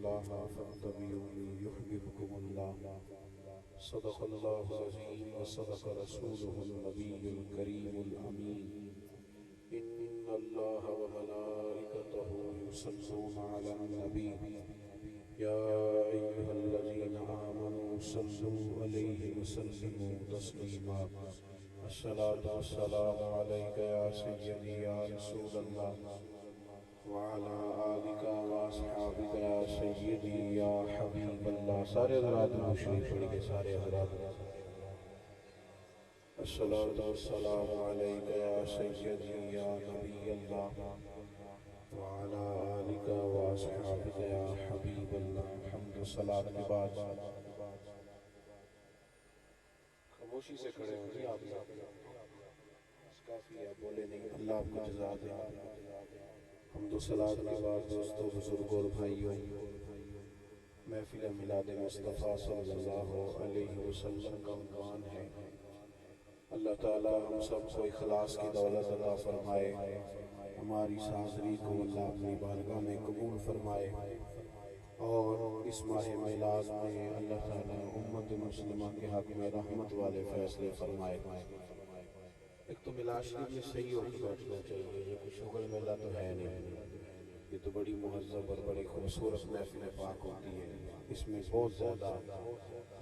الله فاتبعوني يحببكم الله. صدق الله العظيم وصدق رسوله النبي الكريم الأمين. إن الله وملائكته يصلون على النبي يا أيها الذين آمنوا صلوا عليه وسلموا تسليما. الصلاة والسلام عليك يا سيدي يا رسول الله وعلى آلك وأصحابك يا سيدي يا حبيب الله. سارے حضرات مشرف پڑھ کے سارے حضرات الصلاة والسلام عليك يا سيدي يا نبي الله وعلى آلك وأصحابك يا حبيب الله. حمد و صلاة کے بعد خاموشی سے کھڑے ہوں جی آپ کافی ہے بولے نہیں. اللہ آپ کو جزا دے. حمد و صلاة کے بعد دوستو بزرگوں اور بھائیوں محفل میلاد مصطفیٰ صلی اللہ علیہ وسلم کا عنوان ہے اللہ تعالی ہم سب کو اخلاص کی دولت عطا فرمائے. ہماری حاضری کو اللہ اپنی بارگاہ میں قبول فرمائے اور اس ماہ میلاد میں اللہ تعالی امت مسلمہ کے حق میں رحمت والے فیصلے فرمائے. ایک تو میلاد شریف میں صحیح ہو کے بیٹھنا چاہیے. یہ کوئی شغل میلہ تو ہے نہیں. یہ تو بڑی مہذب اور بڑی خوبصورت محفل پاک ہوتی ہے. اس میں بہت زیادہ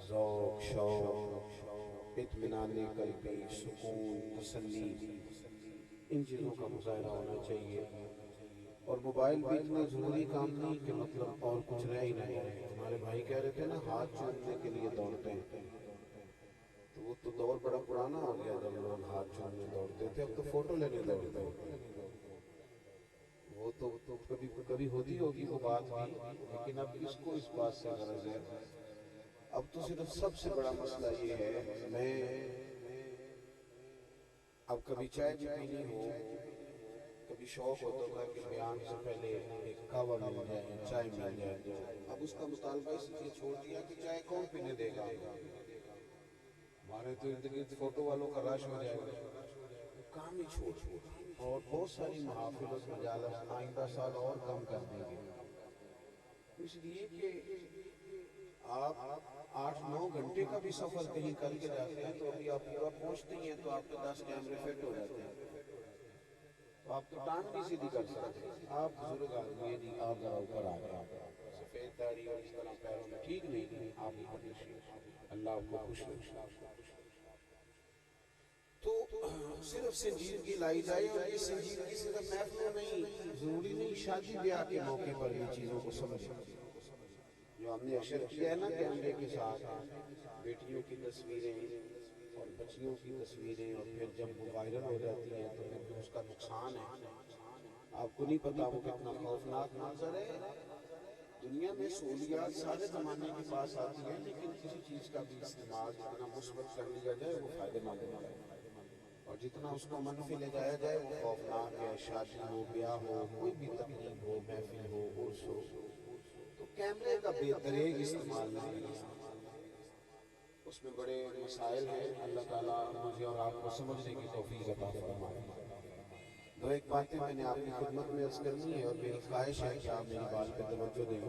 ذوق شوق اطمینان قلبی سکون تسلی ان چیزوں کا مظاہرہ ہونا چاہیے. اور موبائل بھی اتنا ضروری کام نہیں کہ مطلب اور کچھ رہ ہی نہیں ہے. ہمارے بھائی کہہ رہے تھے نا ہاتھ چومنے کے لیے دوڑتے ہیں تو وہ تو دور بڑا پرانا ہو گیا جب لوگ ہاتھ چومنے دوڑتے تھے. اب تو فوٹو لینے دوڑتے ہیں. وہ تو کبھی ہوتی ہوگی وہ بات بھی لیکن اب اس کو اس بات سے غرض ہے. اب تو صرف سب سے بڑا مسئلہ یہ ہے میں اب کبھی چائے بھی پینی ہو کبھی شوق ہوتا تھا کہ بیان سے پہلے ایک قہوہ مل جائے چائے مل جائے. اب اس کا مطالبہ اس لیے چھوڑ دیا کہ چائے کون پینے دے گا. ہمارے تو ارد گرد فوٹو والوں کا رش ہو جائے گا. کام ہی چھوڑ اور بہت ساری محافل اور مجالس آئندہ سال اور کم کر دیں گے. اس لیے کہ آپ 8-9 گھنٹے کا بھی سفر کہیں کر کے جاتے ہیں تو ابھی آپ پورا پہنچتے ہیں تو آپ کے 10 کیمرے فٹ ہو جاتے ہیں. آپ تو ٹانگ بھی سیدھی کر سکتے ہیں. آپ بزرگ آدمی ہیں جی آپ ذرا اوپر آ گئے سفید داڑھی اور اس طرح پیروں میں ٹھیک نہیں آپ اللہ آپ کو خوش ہو. تو صرف سنجیدگی لائی جائے اور یہ سنجیدگی صرف محفلوں نہیں ضروری نہیں شادی بیاہ کے موقع پر بھی چیزوں کو سمجھیں. جو ہم نے اشر کیا ہے نا کیمرے کے ساتھ بیٹیوں کی تصویریں اور بچیوں کی تصویریں اور پھر جب وہ وائرل ہو جاتی ہیں تو پھر اس کا نقصان ہے. آپ کو نہیں پتا وہ کتنا خوفناک منظر ہے. دنیا میں سہولیات سارے زمانے کے پاس آتی ہیں لیکن کسی چیز کا بھی استعمال جتنا مثبت کر لیا جائے وہ فائدہ مند ہے اور جتنا اس کو منفی لے جایا جائے وہ خوفناک ہے. شادی ہو بیاہ ہو کوئی بھی تقریب ہو محفل ہو عرس ہو تو کیمرے کا بے دریغ استعمال نہیں ہے. اس میں بڑے مسائل ہیں. اللہ تعالیٰ مجھے اور آپ کو سمجھنے کی توفیق عطا فرمائے. دو ایک باتیں میں نے آپ کی خدمت میں عرض کرنی ہے اور میری خواہش ہے کہ آپ میری بات پہ توجہ دیں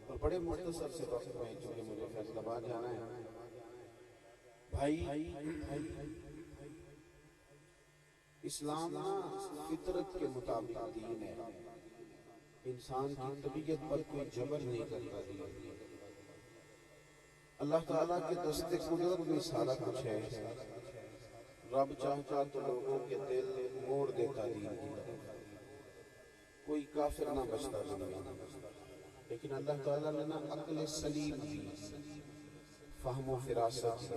اور بڑے مختصر سے وقت میں چونکہ مجھے فیصل آباد جانا ہے. بھائی اسلام فطرت کے مطابق دین ہے. انسان کی طبیعت پر کوئی جبر نہیں کرتا. دین اللہ تعالیٰ کے دست قدرت میں سارا کچھ ہے. رب چاہتا تو لوگوں کے دل موڑ دیتا دین کی طرف. کوئی کافر نہ بچتا دنیا لیکن اللہ تعالیٰ نے نہ عقل سلیم دی فہم و فراست دی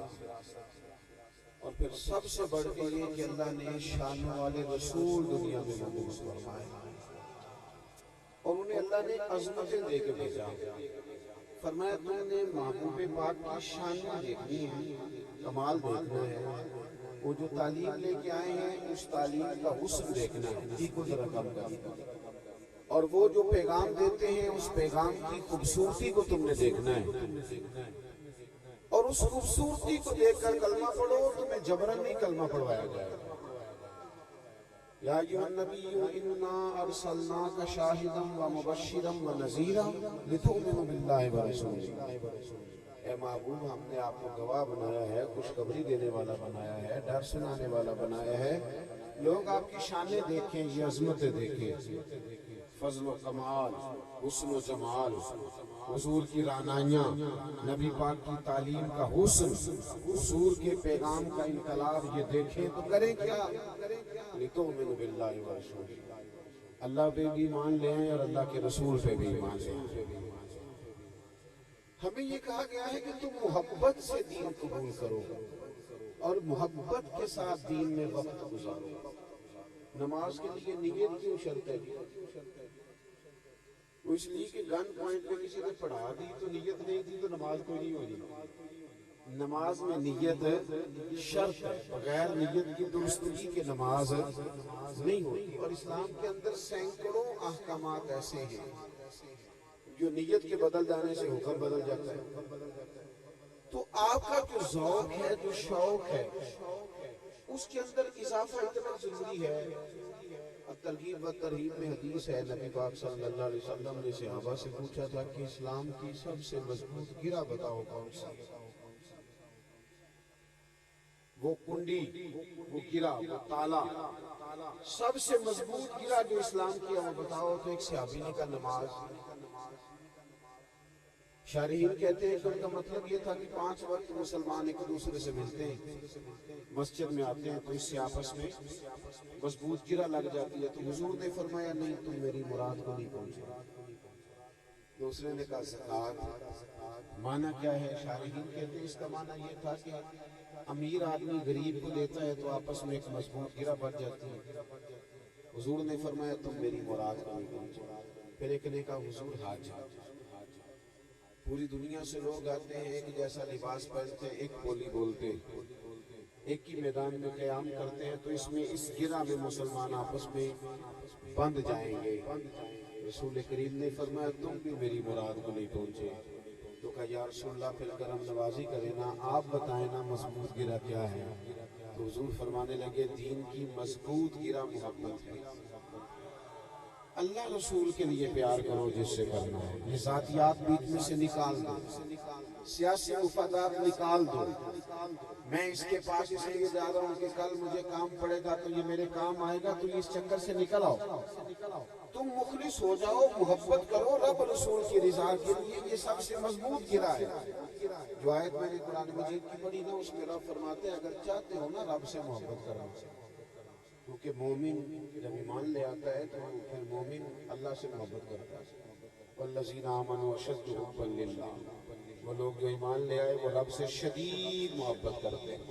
اور پھر سب سے بڑھ کے یہ کہ اللہ نے شان والے رسول دنیا میں مبعوث فرمائے اور انہیں اللہ نے عظمتیں دے کے بھیجا. فرمایا تم نے محبوب پاک کی شان دیکھنی ہے کمال دیکھنا ہے. وہ جو تعلیم لے کے آئے ہیں اس تعلیم کا حسن دیکھنا ہے. جی کو ذرا کم کر. اور وہ جو پیغام دیتے ہیں اس پیغام کی خوبصورتی کو تم نے دیکھنا ہے اور اس خوبصورتی کو دیکھ کر کلمہ پڑھو. تمہیں جبرن نہیں کلمہ پڑھوایا جائے. یا ایھا النبی انا ارسلناک شاہدا ومبشرا ونذیرا لتؤمنوا باللہ ورسولہ۔ اے محبوب، ہم نے آپ کو گواہ بنایا ہے، خوشخبری دینے والا بنایا ہے، ڈر سنانے والا بنایا ہے۔ لوگ آپ کی شانیں دیکھیں، یہ عظمتیں دیکھیں، فضل و کمال، حسن و جمال، حضور کی رعنائیاں، نبی پاک کی تعلیم کا حسن، حضور کے پیغام کا انقلاب یہ دیکھیں تو کریں کیا؟ لِتُؤْمِنُوا بِاللَّهِ وَرَسُولِهِ، اللہ پہ بھی ایمان لے آئیں اور اللہ کے رسول پہ بھی ایمان لے آئیں۔ ہمیں یہ کہا گیا ہے کہ تم محبت سے دین قبول کرو اور محبت کے ساتھ دین میں وقت گزارو۔ نماز کے لیے نیت کیوں شرط ہے؟ وہ اس لیے کہ گن پوائنٹ پہ کسی نے پڑھا دی تو نیت نہیں تھی تو نماز کوئی نہیں ہونی۔ نماز میں نیت شرط ہے، بغیر نیت کی درستگی کے نماز نہیں ہوتی۔ اور اسلام کے اندر سینکڑوں احکامات ایسے ہیں جو نیت کے بدل جانے سے حکم بدل جاتا ہے۔ تو آپ کا جو ذوق ہے، جو شوق ہے، اس کے اندر اضافہ اتنا ضروری ہے۔ ترغیب و ترہیب میں حدیث ہے، نبی پاک صلی اللہ علیہ وسلم نے صحابہ سے پوچھا تھا کہ اسلام کی سب سے مضبوط گرہ بتاؤ کون سی؟ وہ کنڈی، وہ گرہ، وہ تالا، سب سے مضبوط گرہ جو اسلام کی ہے وہ بتاؤ۔ تو ایک صحابی نے کہا نماز۔ شارحین کہتے ہیں کہ ان کا مطلب یہ تھا کہ 5 وقت مسلمان ایک دوسرے سے ملتے ہیں، مسجد میں آتے ہیں تو اس سے آپس میں مضبوط گرہ لگ جاتی ہے۔ تو حضور نے فرمایا نہیں، تم میری مراد کو نہیں پہنچے۔ دوسرے نے کہا زکوٰۃ۔ معنی کیا ہے؟ شارحین کہتے ہیں اس کا معنی یہ تھا کہ امیر آدمی غریب کو دیتا ہے تو آپس میں ایک مضبوط گرہ بن جاتی ہے۔ حضور نے فرمایا تم میری مراد کو نہیں پہنچے۔ پھر ایک نے کہا حضور حج۔ پوری دنیا سے لوگ آتے ہیں، ایک جیسا لباس پہنتے ہیں، ایک بولی بولتے ہیں، ایک ہی میدان میں قیام کرتے ہیں، تو اس میں اس گرہ میں مسلمان آپس میں بند جائیں گے۔ رسول کریم نے فرمایا تم بھی میری مراد کو نہیں پہنچے۔ تو کہا یا رسول اللہ پھر کرم نوازی کرے نا، آپ بتائیں نا مضبوط گرہ کیا ہے؟ تو حضور فرمانے لگے دین کی مضبوط گرہ محبت ہے۔ اللہ رسول کے لیے پیار کرو جس سے کرنا ہے، یہ ذاتیات بیچ میں سے نکال دو، سیاسی مفادات نکال دو۔ میں اس کے پاس اس لیے جا رہا ہوں کہ کل مجھے کام پڑے گا تو یہ میرے کام آئے گا، تو اس چکر سے نکل آؤ۔ تم مخلص ہو جاؤ، محبت کرو رب رسول کی رضا کے لیے، یہ سب سے مضبوط گرہ ہے۔ جو آیت میں نے قرآن مجید کی پڑھی نا، اس میں رب فرماتے ہیں اگر چاہتے ہو نا رب سے محبت کرنا، کیونکہ مومن جب ایمان لے آتا ہے تو پھر مومن اللہ سے محبت کرتا ہے۔ والذین آمنوا اشد حبا للہ، وہ لوگ جو ایمان لے آئے وہ رب سے شدید محبت کرتے ہیں۔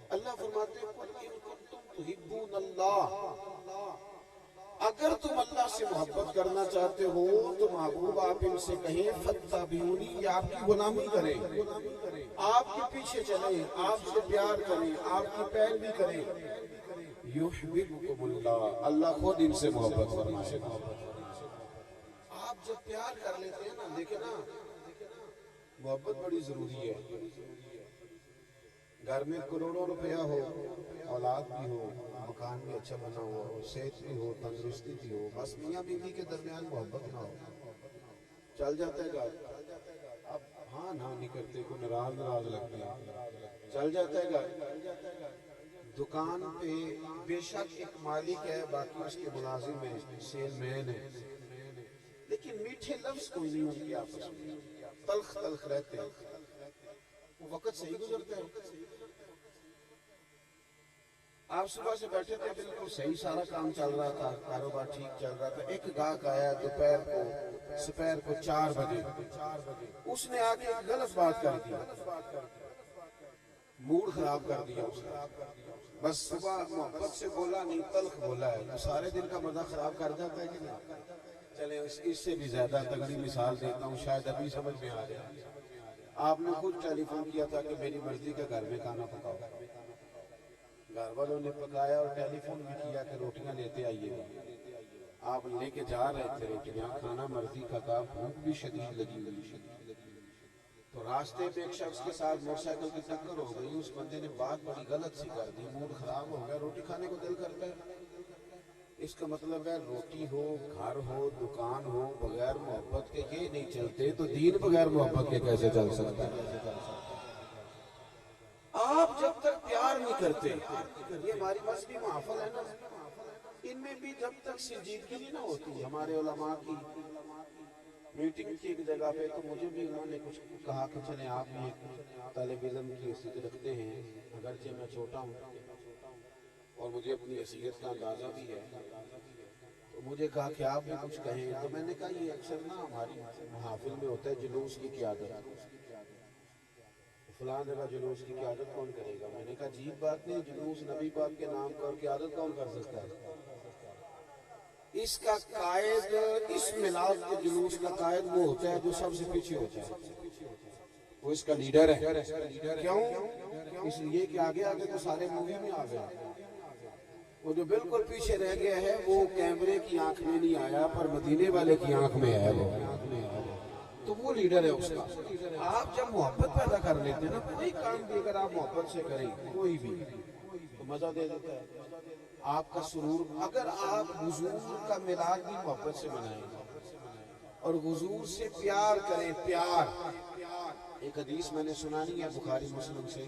اللہ فرماتے ہیں قُلْ إِن كُنتُمْ تُحِبُّونَ اللَّهَ، اگر تم اللہ سے محبت کرنا چاہتے ہو تو محبوب آپ ان سے کہیں فَاتَّبِعُونِی، یہ آپ کی غلامی کریں، آپ کے پیچھے چلیں، آپ سے پیار کریں، آپ کی پیروی کریں۔ یحببکم اللہ، اللہ خود ان سے محبت فرمائے گا۔ آپ جب پیار کر لیتے ہیں نا، دیکھیں نا محبت بڑی ضروری ہے۔ گھر میں کروڑوں روپیہ ہو، اولاد بھی ہو، مکان بھی اچھا بنا ہوا ہو، صحت بھی ہو، تندرستی بھی ہو، بس میاں بیوی کے درمیان محبت نہ ہو، چل جاتا ہے گھر۔ اب ہاں نہ نہیں کرتے، کوئی ناراض لگتے ہیں، چل جاتا ہے گھر۔ دکان پہ بے شک ایک مالک ہے، باقی اس کے ملازم ہیں، سیل مین ہے، لیکن میٹھے لفظ کوئی نہیں ان کے آپس میں، تلخ تلخ رہتے ہیں۔ وہ وقت صحیح گزرتا ہے، آپ صبح سے بیٹھے تھے بالکل صحیح، سارا کام چل رہا تھا، کاروبار ٹھیک چل رہا تھا، ایک گاہک آیا دوپہر کو 4 بجے، اس نے آگے غلط بات کر دی، موڈ خراب کر دیا اس نے۔ بس صبح محبت سے بولا نہیں، تلخ بولا ہے، تو سارے دن کا مزہ خراب کر جاتا ہے کہ نہیں؟ چلیں اس سے بھی زیادہ تگڑی مثال دیتا ہوں، شاید ابھی سمجھ میں آ جائے۔ آپ نے خود ٹیلی فون کیا تھا کہ میری مرضی کا گھر میں کھانا پکاؤ، گھر والوں نے پکایا اور ٹیلی فون بھی کیا کہ روٹیاں لیتے آئیے گا۔ آپ لے کے جا رہے تھے روٹیاں، کھانا مرضی کا تھا، بھوک بھی شدید لگی ہوئی، تو راستے میں ایک شخص کے ساتھ موٹر سائیکل کی ٹکر ہو گئی، اس بندے نے بات بڑی غلط سی کر دی، موڈ خراب ہو گیا، روٹی کھانے کو دل کرتا ہے، اس کا مطلب ہے روٹی ہو، گھر ہو، دکان ہو، بغیر محبت کے یہ نہیں چلتے، تو دین بغیر محبت کے کیسے چل سکتا ہے؟ آپ جب تک پیار نہیں کرتے، یہ ہماری مذہبی محفل ہے نا، ان میں بھی جب تک سنجیدگی نہیں نہ ہوتی، ہمارے علماء کی میٹنگ کی ایک جگہ پہ، تو مجھے بھی انہوں نے کچھ کہا کہ چلیں آپ بھی ایک طالب علم کی حیثیت رکھتے ہیں، اگرچہ میں چھوٹا ہوں اور مجھے اپنی حیثیت کا اندازہ بھی ہے، تو مجھے کہا کہ آپ بھی کچھ کہیں، تو میں نے کہا یہ اکثر نا ہماری محافل میں ہوتا ہے جلوس کی قیادت، فلاں جگہ جلوس کی قیادت کون کرے گا؟ میں نے کہا عجیب بات نہیں، جلوس نبی پاک کے نام کا اور قیادت کون کر سکتا ہے؟ اس کا قائد، اس میلاد کے جلوس کا قائد وہ ہوتا ہے جو سب سے پیچھے ہوتا ہے، وہ اس کا لیڈر ہے۔ کیوں؟ اس لیے کہ آگے آگے تو سارے مووی میں آ گئے، وہ جو بالکل پیچھے رہ گیا ہے وہ کیمرے کی آنکھ میں نہیں آیا، پر مدینے والے کی آنکھ میں ہے وہ، تو وہ لیڈر ہے اس کا۔ آپ جب محبت پیدا کر لیتے ہیں نا، کوئی کام بھی اگر آپ محبت سے کریں، کوئی بھی، تو مزہ دے دیتا ہے آپ کا سرور۔ اگر آپ حضور کا میلاد بھی محبت سے منائیں اور حضور سے پیار کریں، پیار، ایک حدیث میں نے سنانی ہے بخاری مسلم سے،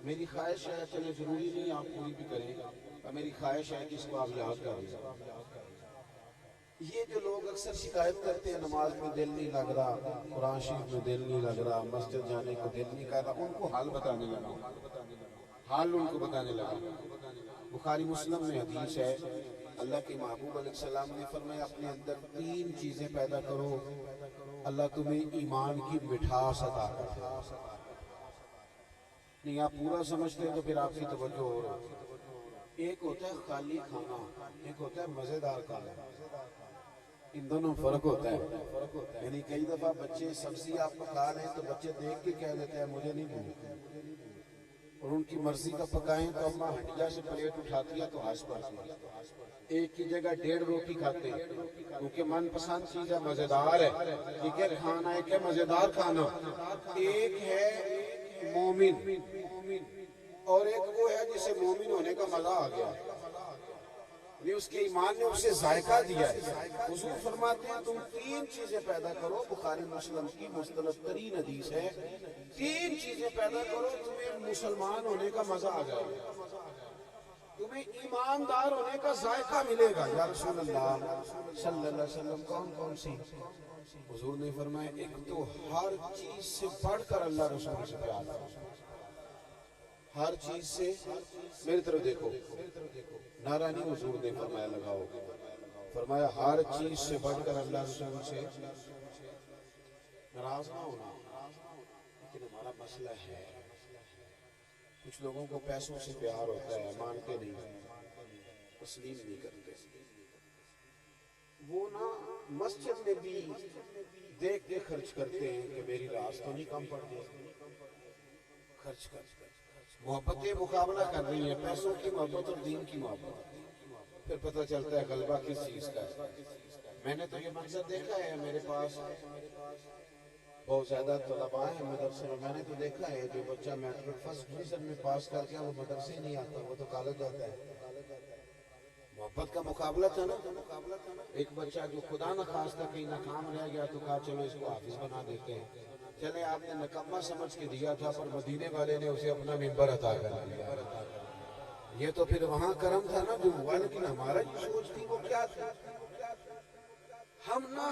میری خواہش ہے، چلے ضروری نہیں آپ پوری بھی کریں، اور میری خواہش ہے کہ اس کو آپ یاد کریں۔ یہ جو لوگ اکثر شکایت کرتے ہیں نماز میں دل نہیں لگ رہا، قرآن شریف میں دل نہیں لگ رہا، مسجد جانے کو دل نہیں کر رہا، ان کو حال بتانے لگا، حال ان کو بتانے لگا۔ بخاری مسلم میں حدیث ہے، اللہ کے محبوب علیہ السلام نے فرمایا اپنے اندر 3 چیزیں پیدا کرو، اللہ تمہیں ایمان کی مٹھاس عطا کرے۔ نہیں آپ پورا سمجھتے ہیں تو پھر آپ کی توجہ ہو رہا ہے۔ ایک ہوتا ہے خالی کھانا، ایک ہوتا ہے مزیدار کھانا، ان دونوں فرق ہوتا ہے۔ یعنی کئی دفعہ بچے سبزی آپ پکا لیں تو بچے دیکھ کے کہہ دیتے ہیں مجھے نہیں بھوک، اور ان کی مرضی کا پکائیں تو اماں ہنڈیا سے پلیٹ اٹھاتی ہے تو ہاس پاس میں ایک کی جگہ 1.5 روٹی کھاتے ہیں، کیونکہ من پسند چیز ہے، مزیدار ہے، ٹھیک ہے کھانا، ایک ہے مزیدار کھانا، ایک ہے مومن اور ایک وہ ہے جسے مومن ہونے کا مزہ آ گیا، یہ اس کے ایمان نے اسے ذائقہ دیا ہے۔ حضور فرماتے ہیں تم 3 چیزیں پیدا کرو، بخاری مسلم کی مستند ترین حدیث ہے، 3 چیزیں پیدا کرو تمہیں مسلمان ہونے کا مزہ آ جائے گا، تمہیں ایماندار ہونے کا ذائقہ ملے گا۔ یا رسول اللہ صلی اللہ علیہ وسلم کون کون سی؟ حضور نے فرمایا ایک تو ہر چیز سے بڑھ کر اللہ رسول سے پیار کرو، ہر چیز سے، میری طرف دیکھو، نعرہ نہیں حضور نے فرمایا لگاؤ، فرمایا ہر چیز سے بڑھ کر اللہ رسول سے، ناراض نہ ہونا، لیکن ہمارا مسئلہ ہے کچھ لوگوں کو پیسوں سے پیار ہوتا ہے، مانتے نہیں، تسلیم نہیں کرتے، وہ نا مسجد میں بھی دیکھ کے خرچ کرتے ہیں کہ میری راس تو نہیں کم پڑ جائے، خرچ کر محبت مقابلہ کر رہی ہے، پیسوں کی محبت اور دین کی محبت، پھر پتہ چلتا ہے غلبہ کس چیز کا ہے۔ میں نے تو یہ منظر دیکھا ہے، میرے پاس بہت زیادہ طلباء ہیں مدرسے میں نے تو دیکھا ہے جو بچہ میٹرک فرسٹ ڈویژن میں پاس کر کے وہ مدرسے ہی نہیں آتا، وہ تو کالج جاتا ہے۔ محبت کا مقابلہ تھا نا، ایک بچہ جو خدا نخواستہ کہیں ناکام رہ گیا تو کہا چلو اس کو حافظ بنا دیتے ہیں، چلے آپ نے نکمہ سمجھ کے دیا تھا پر مدینے والے نے اسے اپنا ممبر عطا کر دیا، یہ تو پھر وہاں کرم تھا نا جو ہوا، لیکن ہمارا جو سوچ تھی وہ کیا تھی؟ ہم نا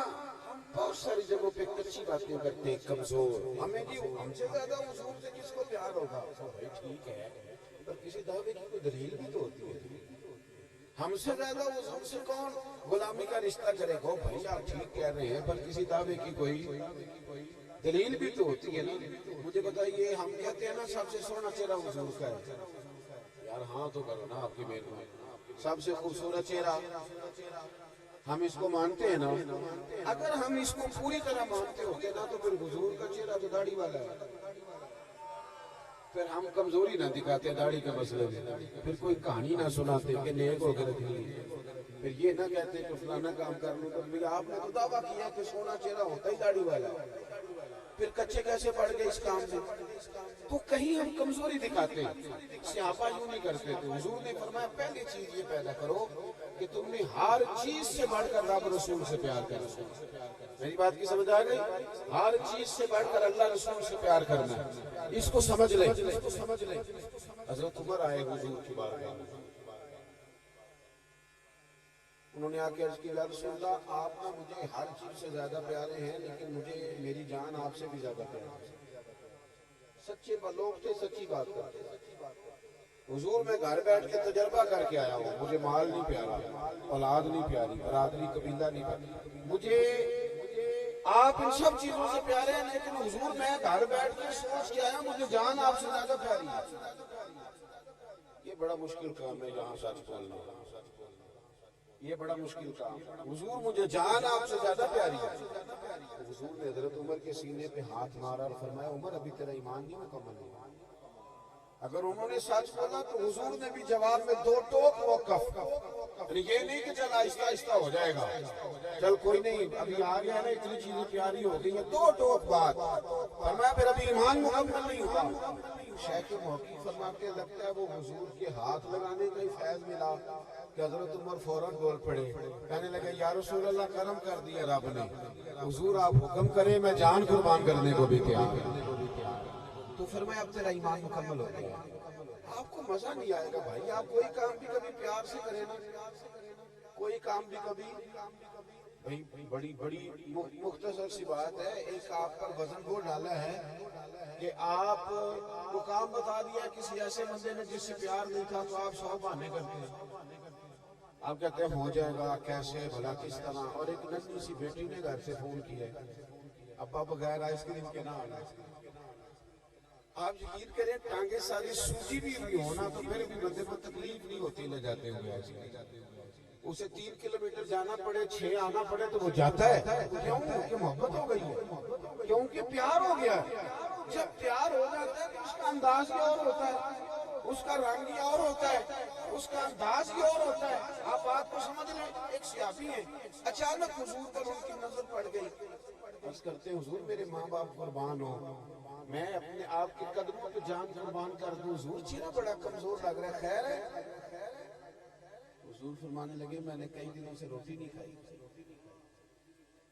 بہت ساری جگہوں پہ کچی باتیں کرتے ہیں، کمزور، ہمیں جی ہم سے زیادہ حضور سے کس کو پیار ہوگا؟ بھائی ٹھیک ہے، پر کسی دعوے کی کوئی دلیل بھی تو ہوتی ہے، ہم سے زیادہ حضور سے کون غلامی کا رشتہ کرے گا؟ بھائی آپ ٹھیک کہہ رہے ہیں پر کسی دعوے کی کوئی دلیل بھی تو ہوتی ہے نا۔ مجھے بتائیے ہم کہتے ہیں نا سب سے سونا چہرہ حضور کا ہے، یار ہاں تو کرو نا آپ کی مہربانی، سب سے خوبصورت چہرہ ہم اس کو مانتے ہیں نا، اگر ہم اس کو پوری طرح مانتے ہوتے نا تو پھر حضور کا چہرہ تو داڑھی والا ہے، پھر ہم کمزوری نہ دکھاتے داڑھی کا مسئلہ بھی، پھر کوئی کہانی نہ سناتے کہ نیک ہو کے رکھ لی، پھر یہ نہ کہتے کہ فلانا کام کر لوں، تو آپ نے تو دعویٰ کیا کہ سونا چہرہ ہوتا ہی داڑھی والا ہے، پھر کچے کیسے پڑ گئے اس کام میں؟ تو کہیں ہم کمزوری دکھاتے ہیں، صحابہ یوں نہیں کرتے تھے۔ حضور نے فرمایا پہلی چیز یہ پیدا کرو کہ تم نے ہر چیز سے بڑھ کر رب رسول سے پیار کرنا۔ میری بات کی سمجھ آ گئی؟ ہر چیز سے بڑھ کر اللہ رسول سے پیار کرنا، اس کو سمجھ لے۔ حضرت عمر آئے حضور کی بارگاہ میں، انہوں نے آ کے عرض کی یا رسول اللہ آپ نا مجھے ہر چیز سے زیادہ پیارے ہیں، لیکن مجھے میری جان آپ سے بھی زیادہ پیاری ہے۔ سچے لوگ تھے، سچی بات کرتے۔ حضور میں گھر بیٹھ کے تجربہ کر کے آیا ہوں، مجھے مال نہیں پیارا، اولاد نہیں پیاری، برادری قبیلہ نہیں پیاری، مجھے آپ ان سب چیزوں سے پیارے ہیں، لیکن حضور میں گھر بیٹھ کے سوچ کے آیا مجھے جان آپ سے زیادہ پیاری ہے۔ یہ بڑا مشکل کام ہے یہاں سچ بولنا، یہ بڑا مشکل کام ہے۔ حضور مجھے جان آپ سے زیادہ پیاری ہے۔ حضور نے حضرت عمر کے سینے پہ ہاتھ مارا اور فرمایا عمر ابھی تیرا ایمان نہیں مکمل ہے۔ اگر انہوں نے سچ بولا تو حضور نے بھی جواب میں دو ٹوک وقف، یعنی یہ نہیں کہ چل آہستہ آہستہ ہو جائے گا، چل کوئی نہیں ابھی آ گیا نا اتنی چیزیں پیاری ہو گئی ہیں، دو ٹوک بات فرمایا پھر ابھی ایمان مکمل نہیں ہوا۔ شیخ محقق فرماتے لگتا ہے وہ حضور کے ہاتھ لگانے کا ہی فیض ملا کہ حضرت عمر فوراً بول پڑے، کہنے لگے یا رسول اللہ کرم کر دیا رب نے، حضور آپ حکم کریں میں جان قربان کرنے کو بھی تیار ہوں۔ تو فرمایا اب تیرا ایمان مکمل ہو گیا۔ آپ کو مزہ نہیں آئے گا بھائی، آپ کوئی کام بھی کبھی پیار سے کریں نا، کوئی کام بھی کبھی بڑی بڑی مختصر سی بات ہے، ایک آپ پر وزن وہ ڈالا ہے کہ آپ کو کام بتا دیا کسی ایسے بندے نے جس سے پیار نہیں تھا تو آپ 100 بہانے کرتے ہیں، آپ کہتے ہیں ہو جائے گا کیسے بھلا کس طرح، اور ایک ننھی سی بیٹی نے گھر سے فون کیا ہے ابا بغیر آئس کریم کے نہ آنا۔ آپ یقین کریں ٹانگیں ساری سوجی بھی ہوئی ہونا تو پھر بھی بندے کو تکلیف نہیں ہوتی لے جاتے ہوئے ایسے، اسے 3 کلومیٹر جانا پڑے 6 آنا پڑے تو وہ جاتا ہے، کیوں کہ محبت ہو گئی ہے، کیونکہ پیار ہو گیا ہے۔ جب پیار ہو جاتا ہے تو اس کا انداز ہی اور ہوتا ہے، اس کا رنگ ہی اور ہوتا ہے، اس کا انداز ہی اور ہوتا ہے۔ آپ بات کو سمجھ لیں، ایک صحابی ہیں اچانک حضور پر ان کی نظر پڑ گئی، عرض کرتے ہیں حضور میرے ماں باپ قربان ہو، میں اپنے آپ کے قدموں پہ جان قربان کر دوں، حضور چہرہ بڑا کمزور لگ رہا ہے، خیر ہے؟ حضور فرمانے لگے میں نے کئی دنوں سے روٹی نہیں کھائی،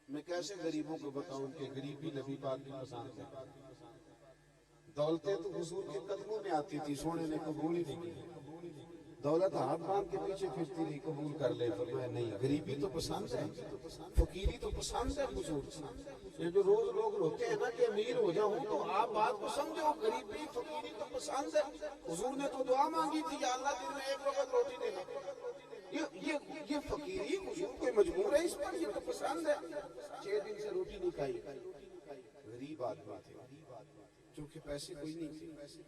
میں کیسے غریبوں کو بتاؤں کہ غریبی نبی پاک کی پسند ہے۔ دولتیں تو حضور کے قدموں میں آتی تھی، سونے نے قبول ہی نہیں کی، دولت ہاتھ باندھ کے پیچھے پھرتی نہیں قبول کر لے، فرمایا نہیں غریبی تو پسند ہے، فقیری تو پسند ہے حضور۔ یہ جو روز لوگ روتے ہیں نا کہ امیر ہو جاؤں تو آپ بات کو سمجھو، غریبی فقیری تو پسند ہے۔ حضور نے تو دعا مانگی تھی یا اللہ دن میں 1 وقت روٹی دینا، یہ فقیری حضور کوئی مجبور ہے اس پر، یہ تو پسند ہے۔ 6 دن سے روٹی نہیں کھائی، غریب آدمی تھے چونکہ پیسے کوئی نہیں تھے،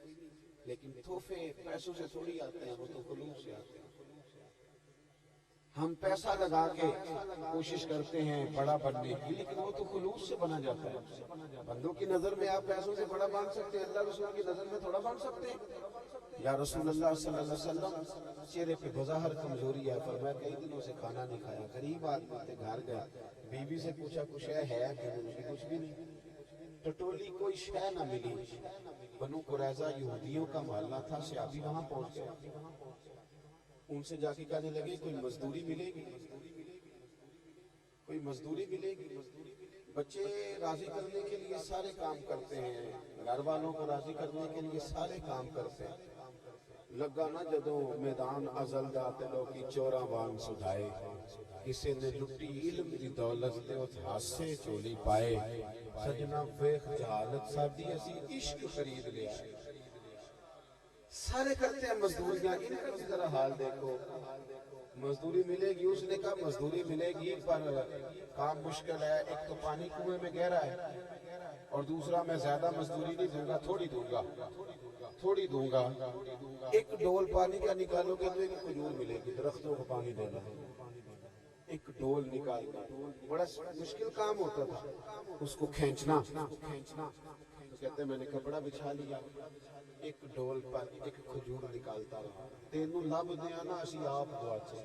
لیکن تحفے پیسوں سے تھوڑی آتے ہیں، وہ تو خلوص سے آتے ہیں۔ ہم پیسہ لگا کے کوشش کرتے ہیں بڑا بننے کی، لیکن وہ تو خلوص سے بنا جاتا ہے۔ بندوں کی نظر میں آپ پیسوں سے بڑا بن سکتے ہیں، اللہ رسول کی نظر میں تھوڑا بن سکتے ہیں۔ یا رسول اللہ صلی اللہ علیہ وسلم چہرے پہ بظاہر کمزوری ہے، فرمایا کئی دنوں سے کھانا نہیں کھایا، غریب آدمی تھے، گھر گیا، بیوی سے پوچھا کچھ ہے کہ کچھ بھی نہیں، ٹٹولی کوئی شے نہ ملی۔ بنو قریظہ یہودیوں کا محلہ تھا، صحابی وہاں پہنچ گئے، ان سے جا کے کہنے لگے کوئی مزدوری ملے گی، کوئی مزدوری ملے گی۔ بچے راضی کرنے کے لیے سارے کام کرتے ہیں، گھر والوں کو راضی کرنے کے لیے سارے کام کرتے ہیں۔ لگا نہ جدوں میدان ازل دا تے لوکی چوراں وانگ سدھائے، کسے نے لٹی علم دی دولت تے اس حاسے چولی پائے، سجنا ویخ جہالت ساڈی اسی عشق خرید لیا۔ سارے کرتے ہیں مزدوریاں، ان کا بھی ذرا حال دیکھو، مزدوری ملے گی، اس نے کہا مزدوری ملے گی پر کام مشکل ہے، ایک تو پانی کنویں میں گہرا ہے اور دوسرا میں زیادہ مزدوری نہیں دوں گا، تھوڑی دوں گا، تھوڑی دوں گا، ایک ڈول پانی کا نکالو گے تو ایک کھجور ملے گی، درختوں کو پانی دینا ہے، ایک ڈول نکالنا بڑا مشکل کام ہوتا تھا، اس کو کھینچنا، تو کہتے ہیں میں نے کپڑا بچھا لیا، ایک ڈول پر ایک کھجور نکالتا رہا، تینوں لب دیا نا اسی آپ گواچے،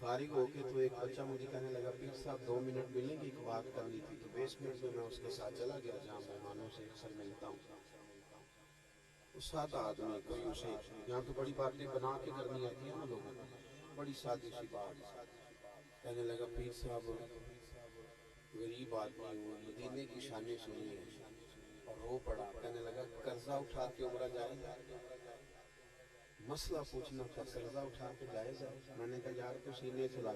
فارغ ہو کے تو ایک بچہ مجھے کہنے لگا پیر صاحب 2 منٹ ملیں گے، ایک بات کرنی تھی۔ تو بیسمنٹ میں اس کے ساتھ چلا گیا جہاں مہمانوں سے اکثر ملتا ہوں۔ اس سادہ آدمی کوئی اسے یہاں تو بڑی باتیں بنا کے کرنی آتی ہیں نا لوگوں کو، بڑی سادی سی بات کہنے لگا پیر صاحب غریب آدمی ہوں، مدینے کی شانیں سنی ہیں، اور رو پڑا۔ کہنے لگا قرضہ اٹھا کے عمرہ جائز ہے؟ مسئلہ پوچھنا تھا، قرضہ اٹھا کے جائز ہے؟ میں نے کہا یار تو سینے سے لا،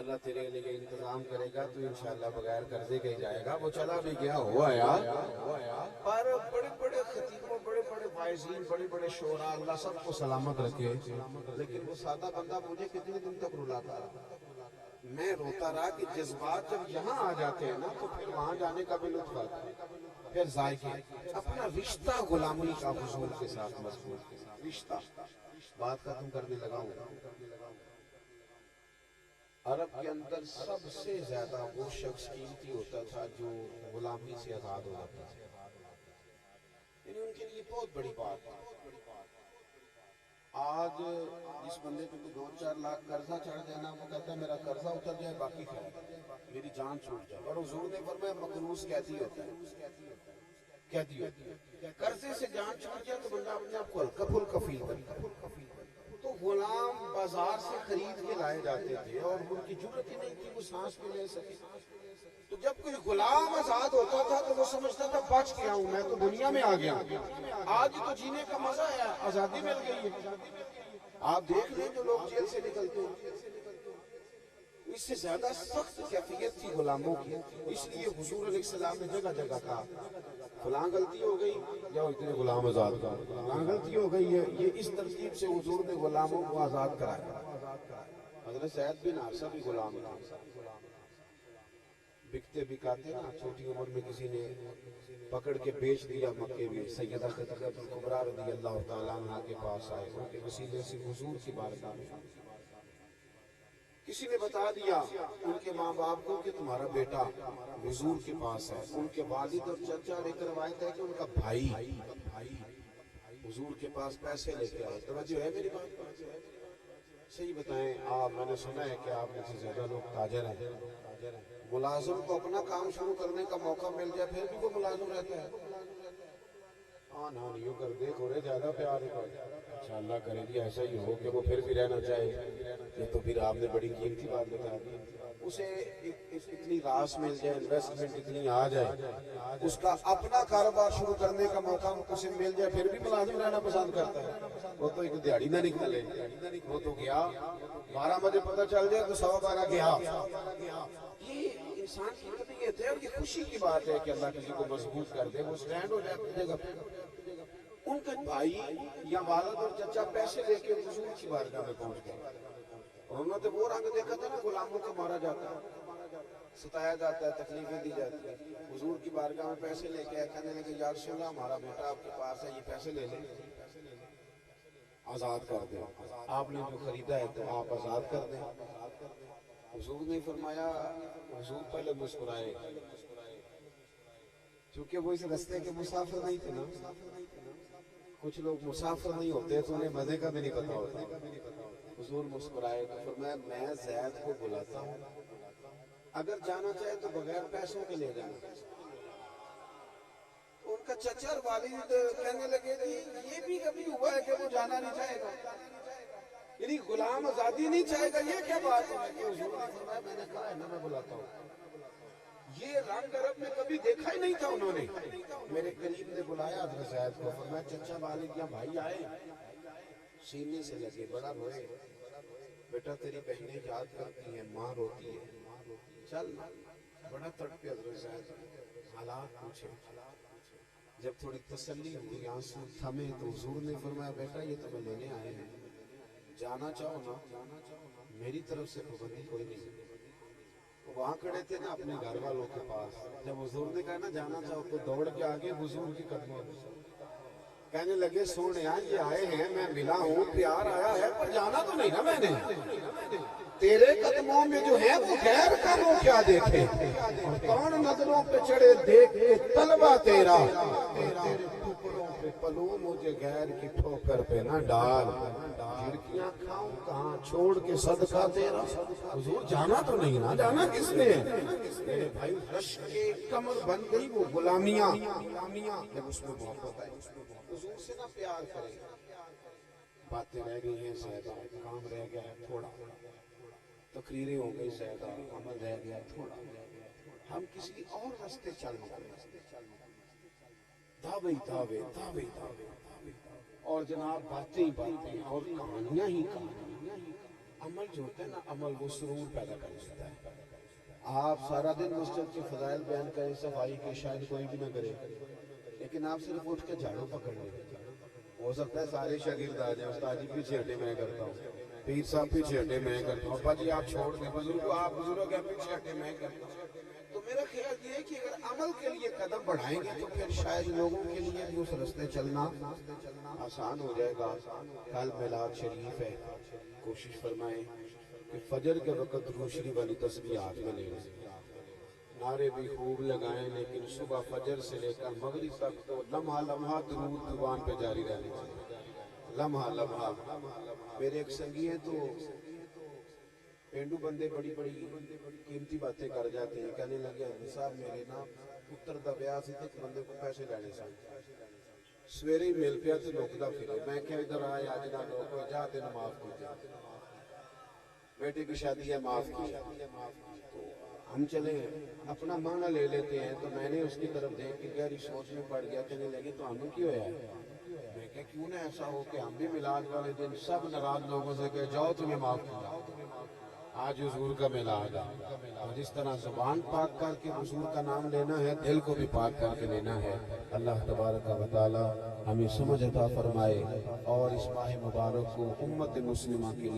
اللہ تیرے لیے انتظام کرے گا تو انشاءاللہ بغیر قرضے کے ہی جائے گا۔ وہ چلا بھی گیا، ہوا یار۔ پر بڑے بڑے خطیبوں، بڑے بڑے واعظین، بڑے بڑے شعراء، اللہ سب کو سلامت رکھے، لیکن وہ سادہ بندہ مجھے کتنے دن تک رلاتا رہا۔ میں روتا رہا کہ جذبات جب یہاں آ جاتے ہیں نا تو پھر وہاں جانے کا بھی لطف آتا ہے۔ پھر ذائقے اپنا رشتہ غلامی کا حضور کے ساتھ مضبوط رشتہ۔ بات ختم کرنے لگا ہوں۔ عرب کے اندر سب سے زیادہ وہ شخص قیمتی ہوتا تھا جو غلامی سے آزاد ہو جاتا تھا، یعنی ان کے لیے بہت بڑی بات ہے۔ آج جس بندے کو 2-4 لاکھ قرضہ چڑھ دینا، وہ کہتا ہے میرا قرضہ اتر جائے باقی خیر، میری جان چھوٹ جائے۔ اور حضور نے فرمایا مقروض قیدی ہوتا ہے، قیدی ہوتا ہے۔ قرضے سے جان چھوٹ جائے تو بندہ اپنے آپ کو ہلکا پھلکا فیل کرتا ہے۔ تو غلام بازار سے خرید کے لائے جاتے تھے اور ان کی جرت ہی نہیں تھی وہ سانس بھی لے سکے۔ تو جب کوئی غلام آزاد ہوتا تھا تو وہ سمجھتا تھا بچ گیا ہوں، میں تو دنیا میں آ گیا۔ آج تو جینے کا مزہ ہے، آزادی مل گئی ہے۔ آپ دیکھ لیں جو لوگ جیل سے نکلتے ہیں، اس سے زیادہ سخت کیفیت تھی غلاموں کی۔ اس لیے حضور علیہ السلام نے جگہ جگہ کہا فلاں غلطی ہو گئی جاؤ اتنے غلام آزاد کرو، فلاں غلطی ہو گئی ہے۔ یہ اس ترتیب سے حضور نے غلاموں کو آزاد کرایا۔ حضرت سعد بن حارثہ بھی غلام تھا، بکتے بکاتے نا، چھوٹی عمر میں کسی نے پکڑ کے بیچ دیا مکے میں۔ سیدہ خدیجہ کبریٰ رضی اللہ تعالیٰ عنہ کے پاس آئے، ان کے وسیلے سے حضور کی بارگاہ میں کسی نے بتا دیا ان کے ماں باپ کو کہ تمہارا بیٹا حضور کے پاس ہے۔ ان کے والد اور چچا، ایک روایت ہے کہ ان کا بھائی حضور کے پاس پیسے لے کے آئے۔ توجہ ہے میری بات پر؟ صحیح بتائیں آپ، میں نے سنا ہے کہ آپ میں سے زیادہ لوگ تاجر ہیں۔ ملازم کو اپنا کام شروع کرنے کا موقع مل جائے پھر بھی وہ ملازم رہتا ہے۔ ہاں نہ نہیں کر دے تھوڑے زیادہ پیار ہے، اچھا اللہ کرے گی ایسا ہی ہو کہ وہ پھر بھی رہنا چاہے۔ یہ تو پھر آپ نے بڑی قیمتی بات بتا دی۔ اسے اتنی راس مل جائے، انویسٹمنٹ اتنی آ جائے، اس کا اپنا کاروبار شروع کرنے کا موقع اسے مل جائے پھر بھی ملازم رہنا پسند کرتا ہے۔ وہ تو ایک دیہڑی نہ نکلے، وہ تو گیا 12 بجے پتہ چل جائے تو 12:15 گیا۔ یہ انسان کی طبیعت ہے اور یہ خوشی کی بات ہے کہ اللہ کسی کو مضبوط کر دے، وہ سٹینڈ ہو جائے اپنی جگہ پہ۔ ان کے بھائی یا والد اور چچا پیسے لے کے حضور کی بارگاہ میں پہنچ گئے، اور انہوں نے وہ رنگ دیکھا تھا نا غلاموں کو مارا جاتا ہے، ستایا جاتا ہے، تکلیفیں دی جاتی ہیں۔ حضور کی بارگاہ میں پیسے لے کے کہنے لگے یا رسول اللہ ہمارا بیٹا آپ کے پاس ہے، یہ پیسے لے لیں، آزاد کر دیں، آپ نے جو خریدا ہے تو آپ آزاد کر دیں۔ حضور نے فرمایا، حضور پہلے مسکرائے چونکہ وہ اس رستے کے مسافر نہیں تھے نا۔ کچھ لوگ مسافر نہیں ہوتے تو انہیں مزے کا بھی نہیں پتا ہوتا۔ حضور مسکرائے تو فرمایا میں زید کو بلاتا ہوں، اگر جانا چاہے تو بغیر پیسوں کے لے جانا۔ ان کا چچا اور والد کہنے لگے یہ بھی کبھی ہوا ہے کہ وہ جانا نہیں چاہے گا، یعنی غلام آزادی نہیں چاہے گا، یہ کیا بات ہے؟ حضور نے فرمایا میں نے کہا ہے نا میں بلاتا ہوں۔ یہ رنگ عرب میں کبھی دیکھا ہی نہیں تھا انہوں نے۔ میرے قریب نے بلایا حضرت زید کو، فرمایا چچا والد یا بھائی آئے، سینے سے لگے، بڑا روئے، بیٹا تیری بہنیں یاد کرتی ہیں، ماں روتی ہے، چل۔ بڑا تڑپے حضرت زید، حالات پوچھے۔ جب تھوڑی تسلی ہوئی، آنسو تھمے، تو حضور نے فرمایا بیٹا یہ تمہیں لینے آئے ہیں، جانا چاہو نا، میری طرف سے پابندی کوئی نہیں۔ وہاں کھڑے تھے نا اپنے گھر والوں کے پاس، جب حضور نے کہا نا جانا چاہو تو دوڑ کے آگے حضور کی قدموں میں کہنے لگے سونیا یہ آئے ہیں، میں ملا ہوں، پیار آیا ہے، پر جانا تو نہیں نا میں نے، تیرے قدموں میں جو ہے وہ غیر کا وہ کیا دیکھے، اور کون نظروں پہ چڑھے دیکھ کے طلبہ تیرا، تیرے ٹکڑوں پہ پلو مجھے غیر کی ٹھوکر پہ نہ ڈال، جھڑکیاں کھاؤں کہاں چھوڑ کے صدقہ تیرا۔ حضور جانا تو نہیں نا، جانا کس نے؟ میرے بھائی رش کے کمر بن گئی وہ غلامیاں، جب اس میں محبت آئی حضور سے نہ پیار کرے۔ باتیں رہ گئی ہیں زیادہ، کام رہ گیا ہے تھوڑا، تقریریں ہو گئی زیادہ، عمل رہ گیا تھوڑا، ہم کسی اور راستے چل نکلے، دعوے اور جناب باتیں ہی باتیں اور کہانیاں ہی کہانیاں۔ عمل جو ہوتا ہے نا، عمل وہ سرور پیدا کر دیتا ہے۔ آپ سارا دن مسجد کی فضائل بیان کریں، صفائی کے، شاید کوئی بھی نہ کرے، لیکن آپ صرف اٹھ کے جھاڑو پکڑ لیں، ہو سکتا ہے سارے شاگرد آ جائیں، استاد جی پیچھے ہٹے میں کرتا ہوں، پیر صاحب پیچھے ہٹے میں کرتا ہوں، ابا جی آپ چھوڑ دیں، بزرگ آپ بزرگ ہیں پیچھے ہٹے میں کرتا ہوں۔ تو میرا خیال یہ ہے کہ اگر عمل کے لیے قدم بڑھائیں گے تو پھر شاید لوگوں کے لیے بھی اس راستے چلنا آسان ہو جائے گا۔ کل میلاد شریف ہے، کوشش فرمائیں کہ فجر کے وقت روشنی والی تسبیحات میں لے لیں، نعرے بھی خوب لگائیں، لیکن صبح فجر سے لے کر مغرب تک تو لمحہ لمحہ درود زبان پہ جاری رہنے چاہیے، لمحہ لمحہ۔ میرے ایک سنگی ہیں تو پینڈو بندے بڑی بڑی قیمتی باتیں کر جاتے ہیں، کہنے لگے صاحب میرے نا پتر دا بیاہ سی تے بندے کو پیسے لینے سن، سویرے ہی مل پیا تے لوکدا پھرے، میں کہ ادھر آئے اج نہ لوکو، جا تینوں معاف کیتے، بیٹے کی شادی ہے معاف کی۔ تو ہم چلے اپنا معنی لے لیتے ہیں، تو میں نے اس کی طرف دیکھ کے گہری سوچ میں پڑ گیا، کہنے لگے تو ہمیں کیوں ہے؟ میں کہ کیوں نہ ایسا ہو کہ ہم بھی میلاد والے دن سب ناراض لوگوں سے کہ جاؤ تمہیں معاف کیا، آج حضور کا میلاد ہے، اور جس طرح زبان پاک کر کے حضور کا نام لینا ہے، دل کو بھی پاک کر کے لینا ہے۔ اللہ تبارک و تعالی ہمیں سمجھ عطا فرمائے اور اس ماہ مبارک کو امت مسلمہ کے